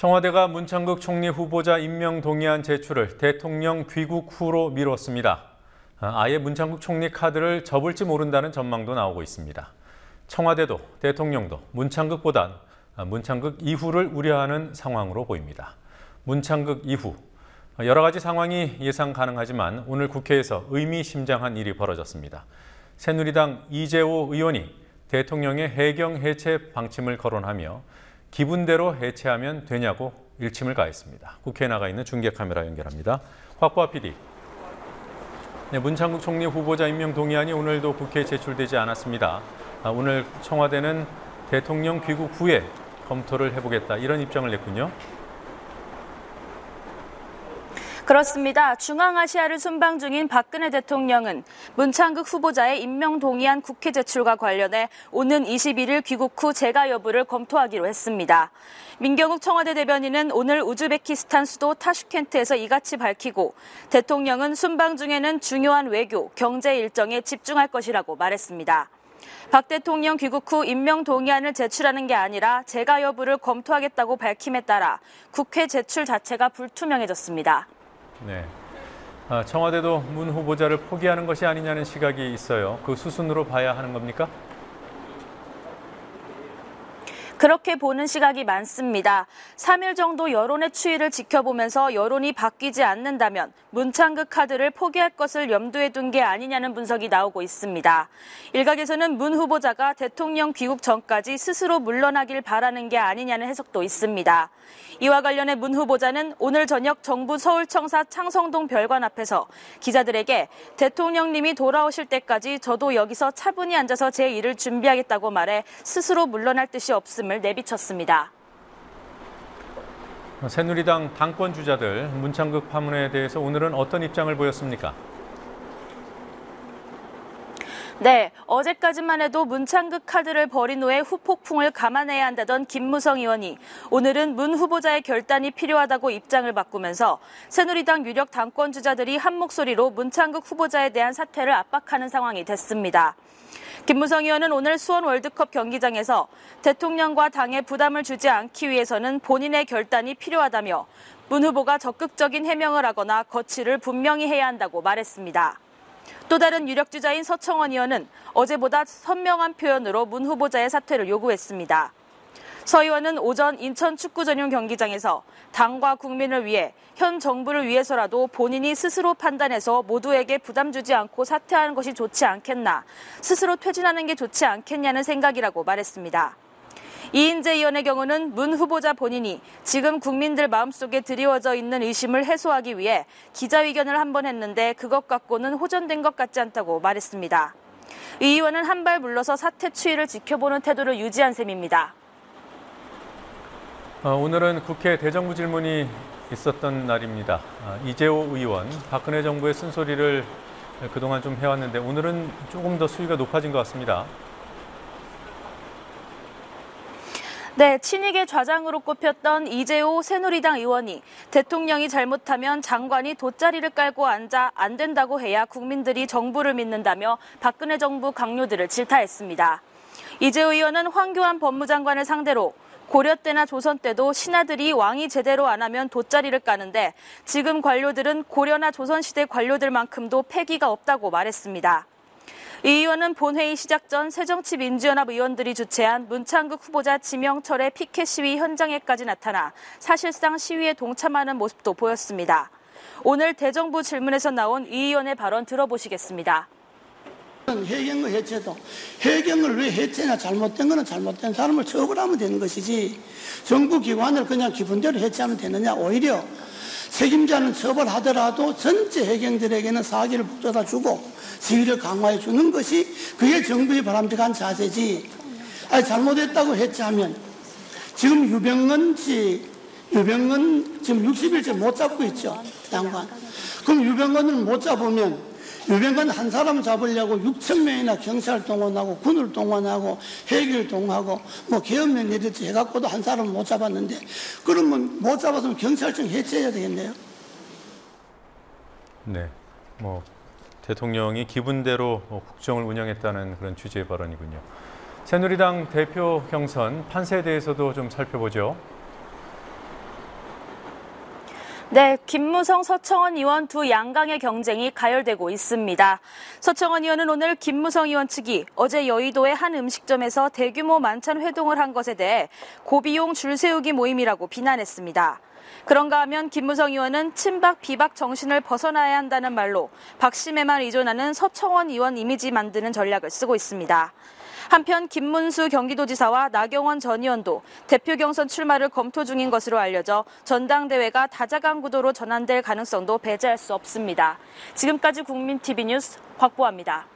청와대가 문창극 총리 후보자 임명 동의안 제출을 대통령 귀국 후로 미뤘습니다. 아예 문창극 총리 카드를 접을지 모른다는 전망도 나오고 있습니다. 청와대도 대통령도 문창극보단 문창극 이후를 우려하는 상황으로 보입니다. 문창극 이후, 여러 가지 상황이 예상 가능하지만 오늘 국회에서 의미심장한 일이 벌어졌습니다. 새누리당 이재호 의원이 대통령의 해경 해체 방침을 거론하며 기분대로 해체하면 되냐고 일침을 가했습니다. 국회에 나가 있는 중계 카메라 연결합니다. 곽보아 PD. 네, 문창극 총리 후보자 임명 동의안이 오늘도 국회에 제출되지 않았습니다. 오늘 청와대는 대통령 귀국 후에 검토를 해보겠다, 이런 입장을 냈군요. 그렇습니다. 중앙아시아를 순방 중인 박근혜 대통령은 문창극 후보자의 임명 동의안 국회 제출과 관련해 오는 21일 귀국 후 재가 여부를 검토하기로 했습니다. 민경욱 청와대 대변인은 오늘 우즈베키스탄 수도 타슈켄트에서 이같이 밝히고, 대통령은 순방 중에는 중요한 외교, 경제 일정에 집중할 것이라고 말했습니다. 박 대통령 귀국 후 임명 동의안을 제출하는 게 아니라 재가 여부를 검토하겠다고 밝힘에 따라 국회 제출 자체가 불투명해졌습니다. 네, 청와대도 문 후보자를 포기하는 것이 아니냐는 시각이 있어요. 그 수순으로 봐야 하는 겁니까? 그렇게 보는 시각이 많습니다. 3일 정도 여론의 추이를 지켜보면서 여론이 바뀌지 않는다면 문창극 카드를 포기할 것을 염두에 둔 게 아니냐는 분석이 나오고 있습니다. 일각에서는 문 후보자가 대통령 귀국 전까지 스스로 물러나길 바라는 게 아니냐는 해석도 있습니다. 이와 관련해 문 후보자는 오늘 저녁 정부 서울청사 창성동 별관 앞에서 기자들에게 대통령님이 돌아오실 때까지 저도 여기서 차분히 앉아서 제 일을 준비하겠다고 말해 스스로 물러날 뜻이 없음을 내비쳤습니다. 새누리당 당권 주자들 문창극 파문에 대해서 오늘은 어떤 입장을 보였습니까? 네, 어제까지만 해도 문창극 카드를 버린 후에 후폭풍을 감안해야 한다던 김무성 의원이 오늘은 문 후보자의 결단이 필요하다고 입장을 바꾸면서 새누리당 유력 당권 주자들이 한 목소리로 문창극 후보자에 대한 사퇴를 압박하는 상황이 됐습니다. 김무성 의원은 오늘 수원 월드컵 경기장에서 대통령과 당에 부담을 주지 않기 위해서는 본인의 결단이 필요하다며 문 후보가 적극적인 해명을 하거나 거취를 분명히 해야 한다고 말했습니다. 또 다른 유력 주자인 서청원 의원은 어제보다 선명한 표현으로 문 후보자의 사퇴를 요구했습니다. 서 의원은 오전 인천 축구 전용 경기장에서 당과 국민을 위해 현 정부를 위해서라도 본인이 스스로 판단해서 모두에게 부담 주지 않고 사퇴하는 것이 좋지 않겠나, 스스로 퇴진하는 게 좋지 않겠냐는 생각이라고 말했습니다. 이인재 의원의 경우는 문 후보자 본인이 지금 국민들 마음속에 드리워져 있는 의심을 해소하기 위해 기자회견을 한 번 했는데 그것 갖고는 호전된 것 같지 않다고 말했습니다. 이 의원은 한 발 물러서 사퇴 추이를 지켜보는 태도를 유지한 셈입니다. 오늘은 국회 대정부 질문이 있었던 날입니다. 이재호 의원, 박근혜 정부의 쓴소리를 그동안 좀 해왔는데 오늘은 조금 더 수위가 높아진 것 같습니다. 네, 친이계 좌장으로 꼽혔던 이재호 새누리당 의원이 대통령이 잘못하면 장관이 돗자리를 깔고 앉아 안 된다고 해야 국민들이 정부를 믿는다며 박근혜 정부 강요들을 질타했습니다. 이재호 의원은 황교안 법무장관을 상대로 고려 때나 조선 때도 신하들이 왕이 제대로 안 하면 돗자리를 까는데 지금 관료들은 고려나 조선시대 관료들만큼도 패기가 없다고 말했습니다. 이 의원은 본회의 시작 전 새정치민주연합 의원들이 주최한 문창극 후보자 지명철의 피켓 시위 현장에까지 나타나 사실상 시위에 동참하는 모습도 보였습니다. 오늘 대정부 질문에서 나온 이 의원의 발언 들어보시겠습니다. 해경의 해체도 해경을 왜 해체냐, 잘못된 거는 잘못된 사람을 처벌하면 되는 것이지 정부 기관을 그냥 기분대로 해체하면 되느냐. 오히려 책임자는 처벌하더라도 전체 해경들에게는 사기를 북돋아 주고 지위를 강화해 주는 것이 그게 정부의 바람직한 자세지. 아니, 잘못했다고 해체하면 지금 유병헌 지금 60일째 못 잡고 있죠, 양반. 그럼 유병헌을 못 잡으면 유병헌 한 사람 잡으려고 6천 명이나 경찰 동원하고 군을 동원하고 해결 동원하고 뭐 계엄령 내렸지 해갖고도 한 사람 못 잡았는데, 그러면 못 잡았으면 경찰청 해체해야 되겠네요. 네, 대통령이 기분대로 국정을 운영했다는 그런 취지의 발언이군요. 새누리당 대표 경선 판세에 대해서도 좀 살펴보죠. 네, 김무성, 서청원 의원 두 양강의 경쟁이 가열되고 있습니다. 서청원 의원은 오늘 김무성 의원 측이 어제 여의도의 한 음식점에서 대규모 만찬 회동을 한 것에 대해 고비용 줄 세우기 모임이라고 비난했습니다. 그런가 하면 김무성 의원은 친박 비박 정신을 벗어나야 한다는 말로 박심에만 의존하는 서청원 의원 이미지 만드는 전략을 쓰고 있습니다. 한편 김문수 경기도지사와 나경원 전 의원도 대표 경선 출마를 검토 중인 것으로 알려져 전당대회가 다자간 구도로 전환될 가능성도 배제할 수 없습니다. 지금까지 국민TV 뉴스 곽보아입니다.